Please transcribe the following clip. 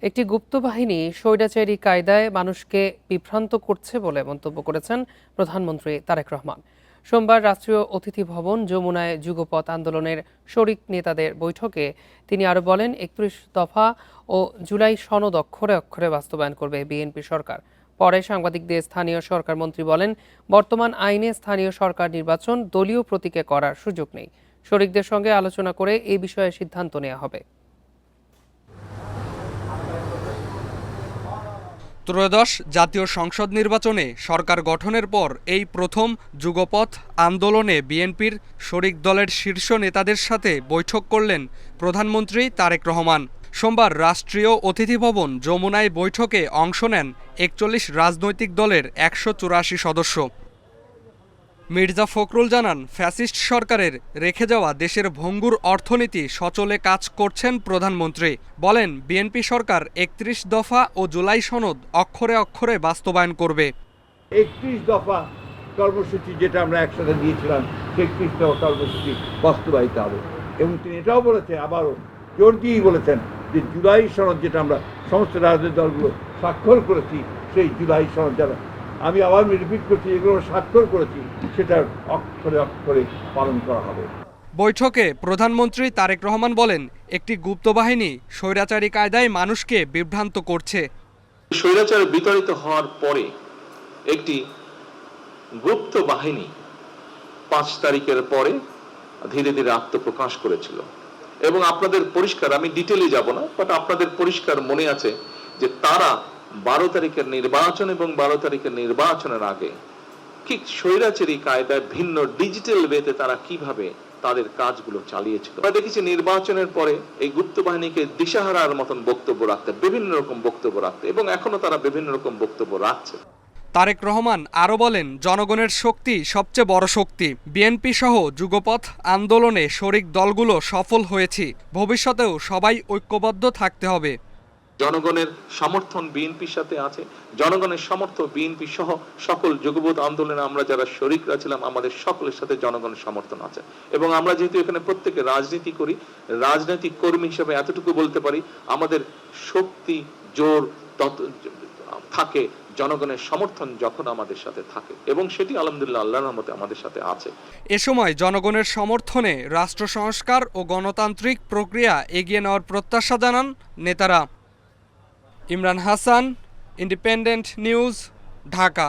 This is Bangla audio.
একটি গুপ্ত বাহিনী স্বৈরাচারী কায়দায় মানুষকে বিভ্রান্ত করছে বলে মন্তব্য করেছেন প্রধানমন্ত্রী তারেক রহমান। সোমবার রাষ্ট্রীয় অতিথি ভবন যমুনায় যুগপথ আন্দোলনের শরিক নেতাদের বৈঠকে তিনি আরও বলেন, ৩১ দফা ও জুলাই সনদ অক্ষরে অক্ষরে বাস্তবায়ন করবে বিএনপি সরকার। পরে সাংবাদিকদের স্থানীয় সরকার মন্ত্রী বলেন, বর্তমান আইনে স্থানীয় সরকার নির্বাচন দলীয় প্রতীকে করার সুযোগ নেই। শরিকদের সঙ্গে আলোচনা করে এই বিষয়ে সিদ্ধান্ত নেওয়া হবে। ত্রয়োদশ জাতীয় সংসদ নির্বাচনে সরকার গঠনের পর এই প্রথম যুগপথ আন্দোলনে বিএনপির শরিক দলের শীর্ষ নেতাদের সাথে বৈঠক করলেন প্রধানমন্ত্রী তারেক রহমান। সোমবার রাষ্ট্রীয় অতিথি ভবন যমুনায় বৈঠকে অংশ নেন ৪১ রাজনৈতিক দলের ১৮৪ সদস্য। মির্জা ফখরুল জানান, ফ্যাসিস্ট সরকারের রেখে যাওয়া দেশের ভঙ্গুর অর্থনীতি সচলে কাজ করছেন প্রধানমন্ত্রী। বলেন, বিএনপি সরকার ৩১ দফা ও জুলাই সনদ অক্ষরে অক্ষরে বাস্তবায়ন করবে। ৩১ দফা কর্মসূচি যেটা আমরা একসাথে দিয়েছিলাম, ৩১ দফা কর্মসূচি বাস্তবায়িত হবে। এবং তিনি এটাও বলেছেন, আবারও জোর দিয়েই বলেছেন যে জুলাই সনদ যেটা আমরা সমস্ত রাজনৈতিক দলগুলো স্বাক্ষর করেছি, সেই জুলাই সনদ যারা আমি আবার রিপিট করছি, এগুলো স্বাক্ষর করেছি, সেটার অক্ষরে অক্ষরে পালন করা হবে। বৈঠকে প্রধানমন্ত্রী তারেক রহমান বলেন, একটি গুপ্ত বাহিনী স্বৈরাচারী কায়দায় মানুষকে বিভ্রান্ত করছে। স্বৈরাচার বিতাড়িত হওয়ার পরে একটি গুপ্ত বাহিনী ৫ তারিখের পরে ধীরে ধীরে আত্মপ্রকাশ করেছিল। এবং আপনাদের পরিষ্কার, আমি ডিটেলে যাব না, বাট আপনাদের পরিষ্কার মনে আছে যে তারা ১২ তারিখের নির্বাচন এবং ১২ তারিখের নির্বাচনের আগে ঠিক স্বৈরাচারী কায়দায় ভিন্ন ডিজিটাল ওয়েতে তারা কিভাবে তাদের কাজগুলো চালিয়েছিল। আমরা দেখেছি নির্বাচনের পরে এই গুপ্ত বাহিনীকে দিশাহারার মতন বক্তব্য রাখতে, বিভিন্ন রকম বক্তব্য রাখতে, এবং এখনো তারা বিভিন্ন রকম বক্তব্য রাখছে। তারেক রহমান আরও বলেন, জনগণের শক্তি সবচেয়ে বড় শক্তি। বিএনপি সহ যুগপথ আন্দোলনে শরিক দলগুলো সফল হয়েছি, ভবিষ্যতেও সবাই ঐক্যবদ্ধ থাকতে হবে। জনগণের সমর্থন বিএনপির সাথে আছে, জনগণের সমর্থন বিএনপি সহ সকল যুগপথ আন্দোলনে আমরা যারা শরিকরা ছিলাম, আমাদের সকলের সাথে জনগণের সমর্থন আছে। এবং আমরা যেহেতু এখানে প্রত্যেকে রাজনীতি করি, রাজনৈতিক কর্মী হিসেবে এতটুকু বলতে পারি, আমাদের শক্তি জোর থাকে জনগণের সমর্থন যখন আমাদের সাথে থাকে, এবং সেটি আলহামদুলিল্লাহ আল্লাহর রহমতে আমাদের সাথে আছে। এ সময় জনগণের সমর্থনে রাষ্ট্র সংস্কার ও গণতান্ত্রিক প্রক্রিয়া এগিয়ে নেওয়ার প্রত্যাশা জানান নেতারা। Imran Hasan, independent news, Dhaka.